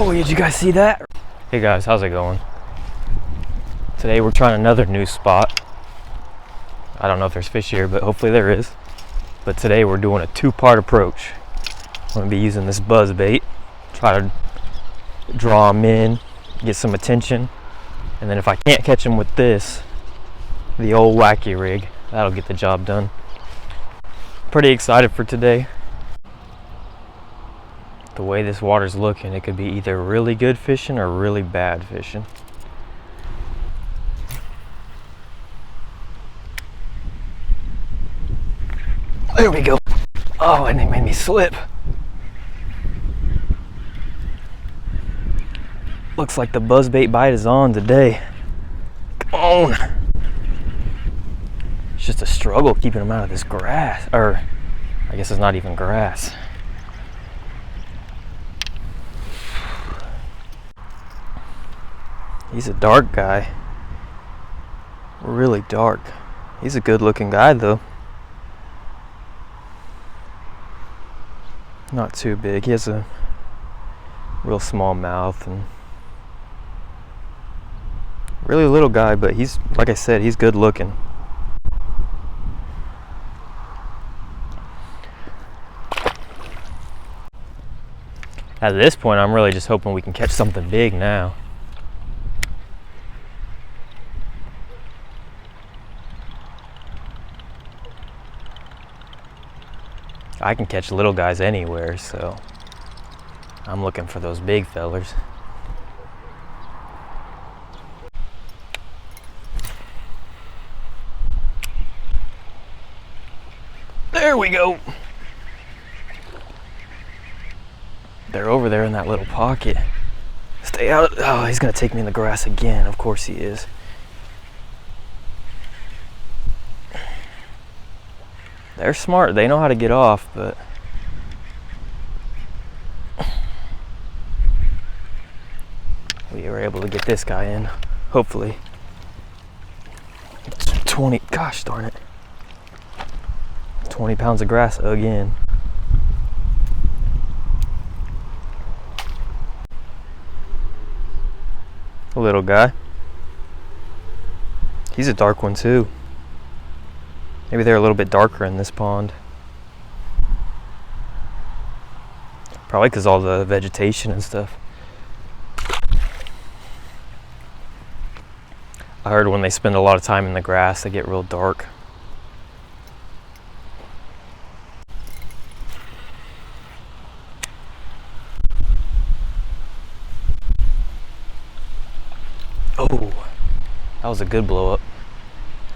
Oh, did you guys see that? Hey guys, how's it going? Today we're trying another new spot. I don't know if there's fish here, but hopefully there is. But today we're doing a two-part approach. I'm going to be using this Buzzbait, try to draw them in, get some attention, and then if I can't catch them with this, the old wacky rig, that'll get the job done. Pretty excited for today. The way this water's looking, it could be either really good fishing or really bad fishing. There we go. Oh, and it made me slip. Looks like the Buzzbait bite is on today. Come on. It's just a struggle keeping them out of this grass. Or, I guess it's not even grass. He's a dark guy. Really dark. He's a good looking guy though. Not too big. He has a real small mouth and really little guy, but he's, like I said, he's good looking. At this point, I'm really just hoping we can catch something big now. I can catch little guys anywhere, so I'm looking for those big fellers. There we go. They're over there in that little pocket. Stay out. Oh, he's gonna take me in the grass again. Of course he is. They're smart, they know how to get off, but we were able to get this guy in, hopefully. 20, gosh darn it. 20 pounds of grass again. A little guy. He's a dark one too. Maybe they're a little bit darker in this pond. Probably because all the vegetation and stuff. I heard when they spend a lot of time in the grass, they get real dark. Oh, that was a good blow up.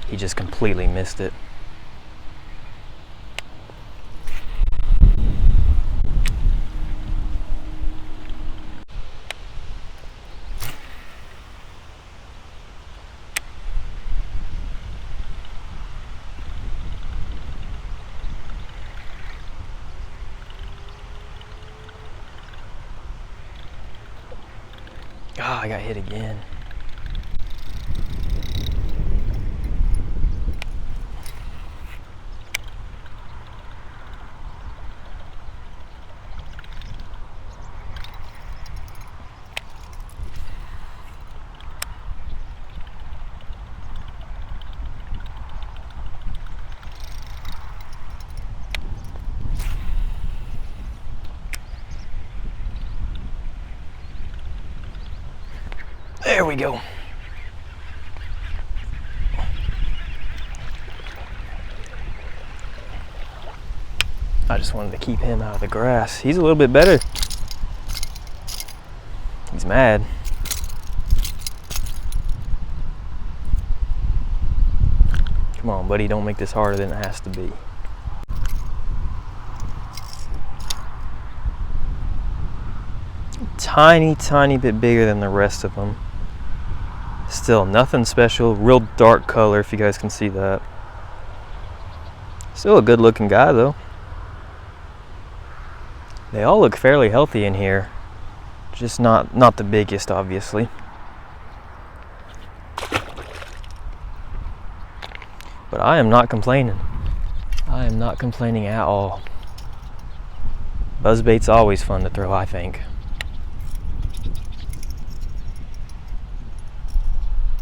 He just completely missed it. Ah, I got hit again. There we go. I just wanted to keep him out of the grass. He's a little bit better. He's mad. Come on, buddy, don't make this harder than it has to be. Tiny bit bigger than the rest of them. Still nothing special, real dark color if you guys can see that. Still a good looking guy though. They all look fairly healthy in here. Just not the biggest, obviously. But I am not complaining. I am not complaining at all. Buzzbait's always fun to throw, I think.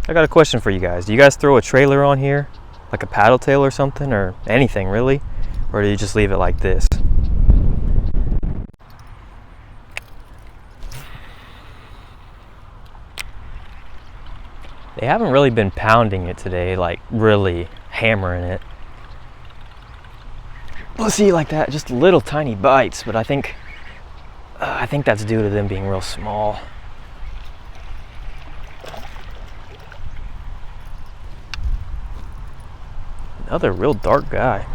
I got a question for you guys. Do you guys throw a trailer on here? Like a paddle tail or something, or anything really? Or do you just leave it like this? They haven't really been pounding it today, like really hammering it. We'll see, like that, just little tiny bites, but I think that's due to them being real small. Another real dark guy.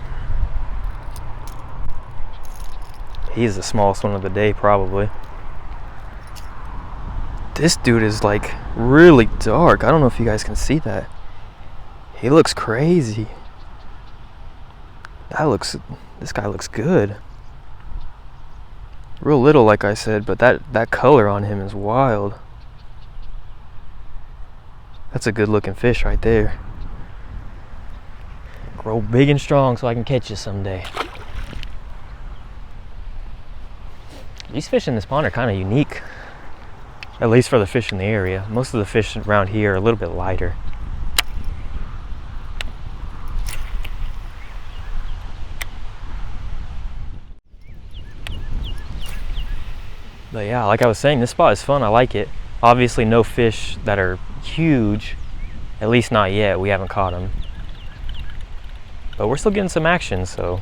He's the smallest one of the day, probably. This dude is like really dark. I don't know if you guys can see that. He looks crazy. This guy looks good. Real little, like I said, but that color on him is wild. That's a good looking fish right there. Grow big and strong so I can catch you someday. These fish in this pond are kind of unique, at least for the fish in the area. Most of the fish around here are a little bit lighter. But yeah, like I was saying, this spot is fun. I like it. Obviously no fish that are huge, at least not yet. We haven't caught them. But we're still getting some action, so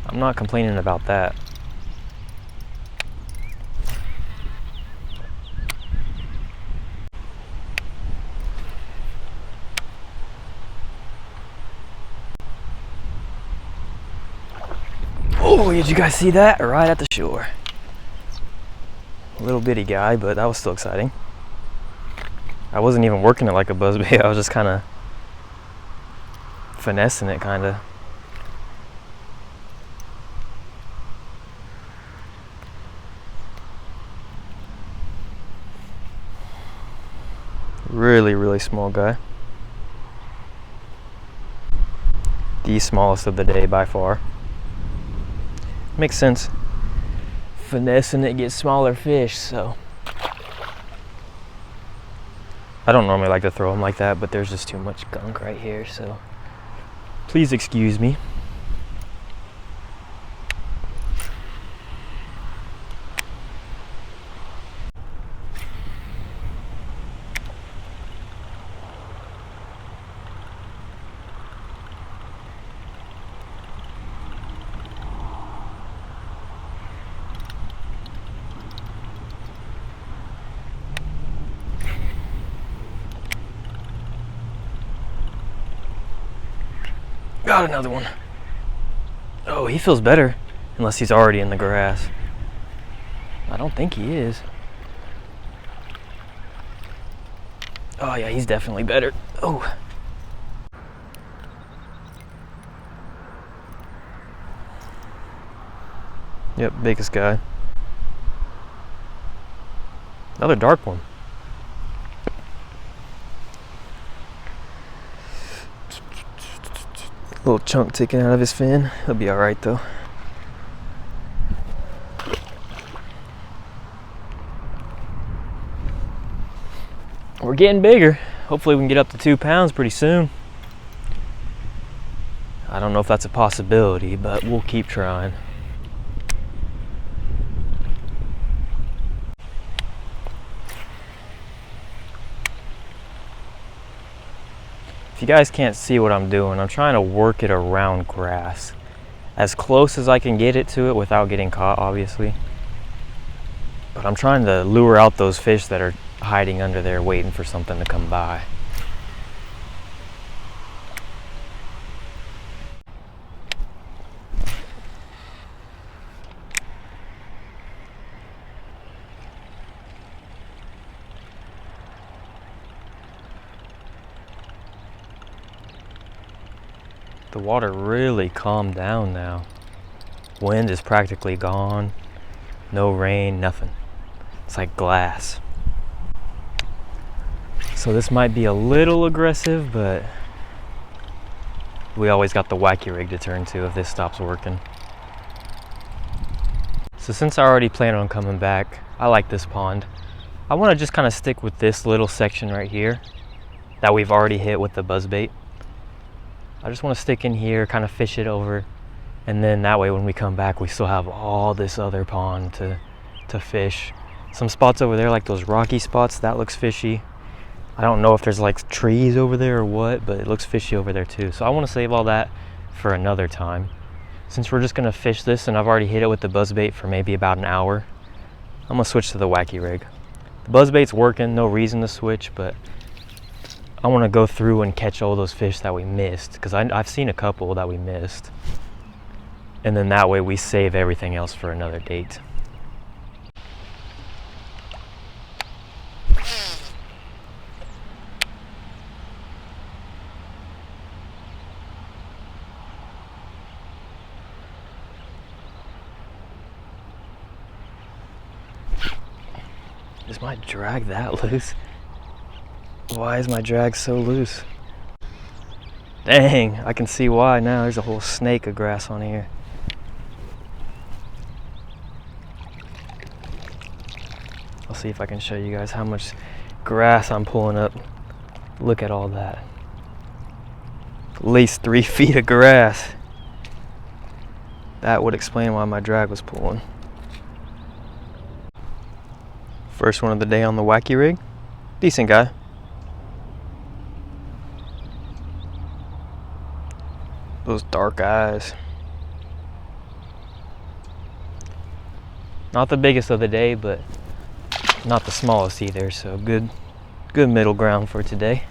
I'm not complaining about that. Oh, did you guys see that? Right at the shore. Little bitty guy, but that was still exciting. I wasn't even working it like a buzzbait. I was just kind of finessing it, kind of. Really small guy. The smallest of the day by far. Makes sense. Finessing it gets smaller fish, so. I don't normally like to throw them like that, but there's just too much gunk right here, so please excuse me. Got another one. Oh, he feels better, unless he's already in the grass. I don't think he is. Oh yeah, he's definitely better. Oh. Yep, biggest guy. Another dark one. Little chunk taken out of his fin. He'll be all right though. We're getting bigger. Hopefully we can get up to 2 pounds pretty soon. I don't know if that's a possibility, but we'll keep trying. If you guys can't see what I'm doing, I'm trying to work it around grass. As close as I can get it to it without getting caught, obviously. But I'm trying to lure out those fish that are hiding under there waiting for something to come by. The water really calmed down now. Wind is practically gone. No rain, nothing. It's like glass. So this might be a little aggressive, but we always got the wacky rig to turn to if this stops working. So since I already plan on coming back, I like this pond. I want to just kind of stick with this little section right here. that we've already hit with the buzzbait. I just want to stick in here, kind of fish it over, and then that way when we come back we still have all this other pond to fish. Some spots over there, like those rocky spots, that looks fishy. I don't know if there's like trees over there or what, but it looks fishy over there too. So I want to save all that for another time. Since we're just going to fish this and I've already hit it with the buzzbait for maybe about an hour, I'm going to switch to the wacky rig. The buzzbait's working, no reason to switch, but I want to go through and catch all those fish that we missed, because I've seen a couple that we missed. And then that way we save everything else for another date. Is my drag that loose? Why is my drag so loose? Dang, I can see why now. There's a whole snake of grass on here. I'll see if I can show you guys how much grass I'm pulling up. Look at all that. At least 3 feet of grass. That would explain why my drag was pulling. First one of the day on the wacky rig. Decent guy. Those dark eyes. Not the biggest of the day, but not the smallest either, so good middle ground for today.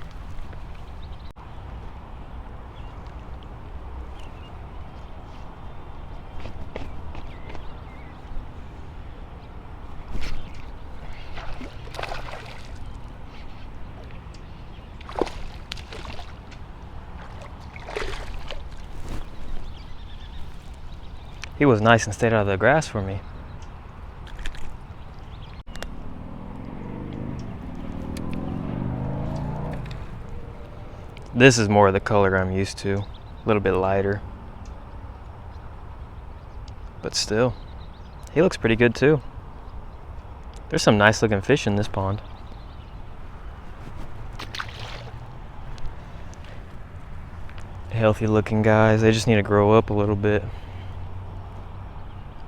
He was nice and stayed out of the grass for me. This is more of the color I'm used to, a little bit lighter. But still, he looks pretty good too. There's some nice looking fish in this pond. Healthy looking guys, they just need to grow up a little bit.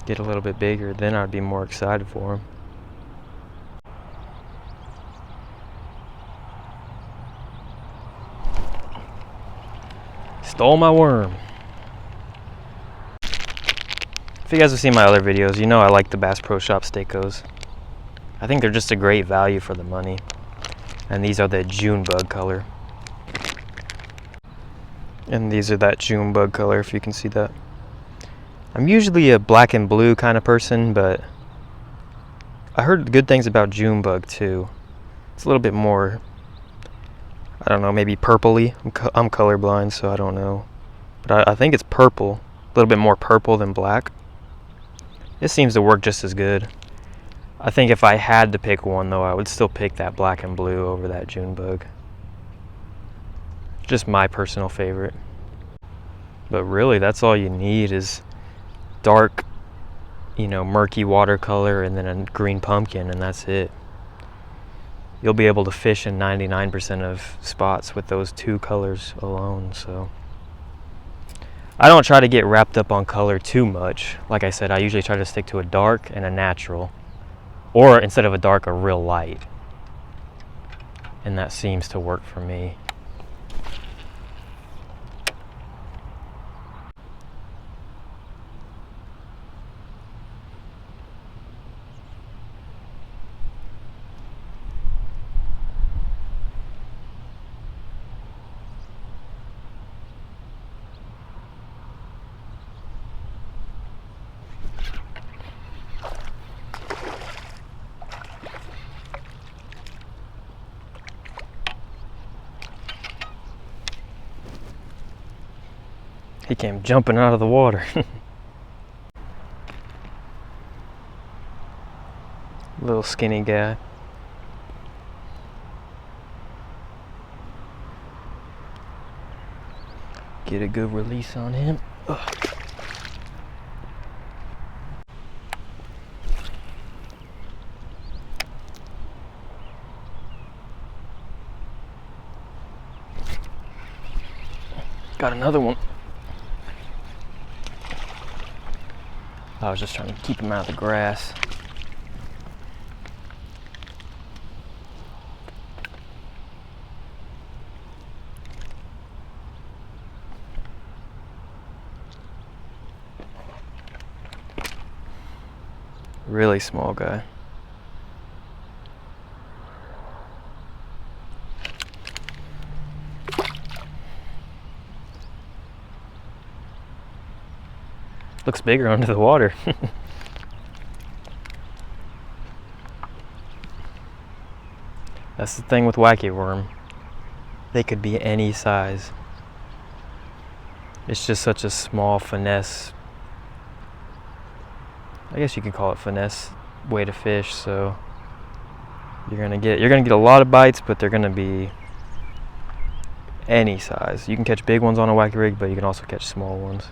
Get a little bit bigger, then I'd be more excited for them. Stole my worm. If you guys have seen my other videos, you know I like the Bass Pro Shop Stik-Os. I think they're just a great value for the money. And these are the June bug color. And these are that June bug color, if you can see that. I'm usually a black and blue kind of person, but I heard good things about June bug too. It's a little bit more, I don't know, maybe purpley. I'm colorblind, so I don't know. But I think it's purple, a little bit more purple than black. It seems to work just as good. I think if I had to pick one though, I would still pick that black and blue over that June bug. Just my personal favorite. But really, that's all you need is dark, you know, murky watercolor and then a green pumpkin, and that's it. You'll be able to fish in 99% of spots with those two colors alone. So I don't try to get wrapped up on color too much. Like I said, I usually try to stick to a dark and a natural, or instead of a dark, a real light, and that seems to work for me. He came jumping out of the water. Little skinny guy. Get a good release on him. Ugh. Got another one. I was just trying to keep him out of the grass. Really small guy. Looks bigger under the water. That's the thing with wacky worm. They could be any size. It's just such a small finesse. I guess you could call it finesse way to fish. So you're gonna get a lot of bites, but they're gonna be any size. You can catch big ones on a wacky rig, but you can also catch small ones.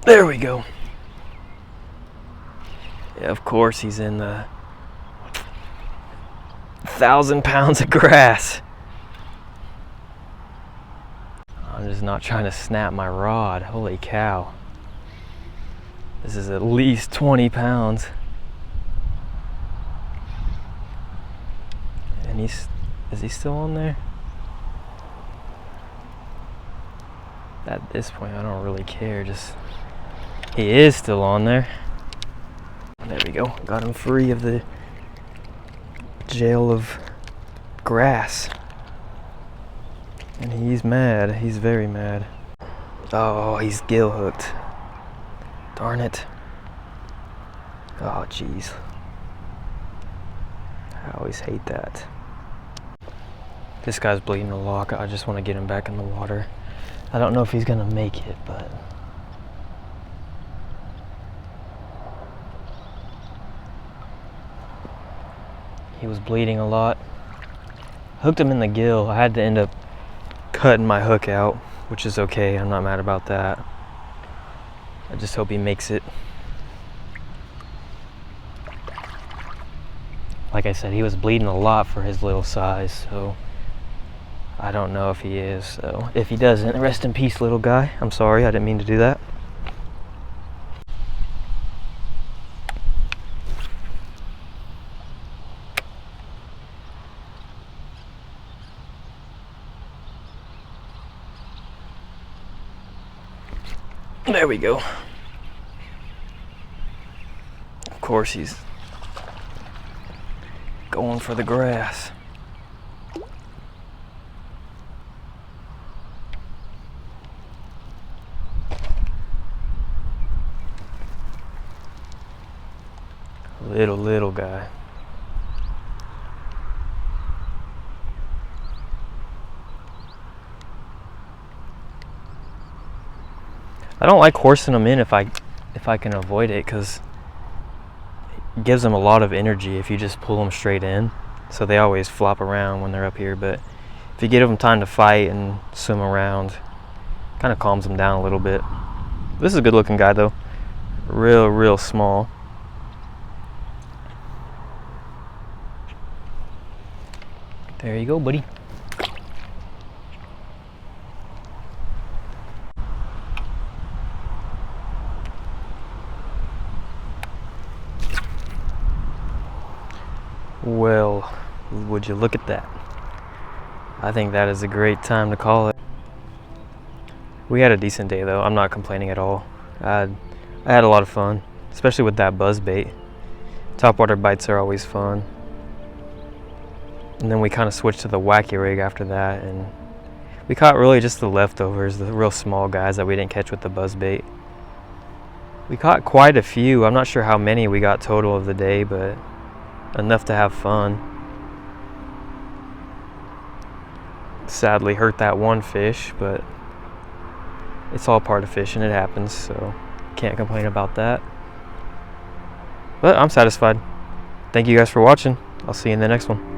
There we go. Yeah, of course he's in the 1,000 pounds of grass. I'm just not trying to snap my rod. Holy cow. This is at least 20 pounds. And is he still on there? At this point, I don't really care. Just, he is still on there. There we go. Got him free of the jail of grass. And he's mad. He's very mad. Oh, he's gill hooked. Darn it. Oh, jeez. I always hate that. This guy's bleeding a lot. I just want to get him back in the water. I don't know if he's gonna make it, but he was bleeding a lot. Hooked him in the gill. I had to end up cutting my hook out, which is okay. I'm not mad about that. I just hope he makes it. Like I said, he was bleeding a lot for his little size, so I don't know if he is. So if he doesn't, rest in peace, little guy. I'm sorry, I didn't mean to do that. There we go. Of course he's going for the grass. Little guy. I don't like horsing them in if I can avoid it, because it gives them a lot of energy if you just pull them straight in. So they always flop around when they're up here, but if you give them time to fight and swim around, kind of calms them down a little bit. This is a good looking guy though. Real small. There you go, buddy. Well, would you look at that? I think that is a great time to call it. We had a decent day though. I'm not complaining at all. I had a lot of fun, especially with that buzzbait. Topwater bites are always fun. And then we kind of switched to the wacky rig after that, and we caught really just the leftovers, the real small guys that we didn't catch with the buzzbait. We caught quite a few. I'm not sure how many we got total of the day, but enough to have fun. Sadly hurt that one fish, but it's all part of fishing. It happens, so can't complain about that. But I'm satisfied. Thank you guys for watching. I'll see you in the next one.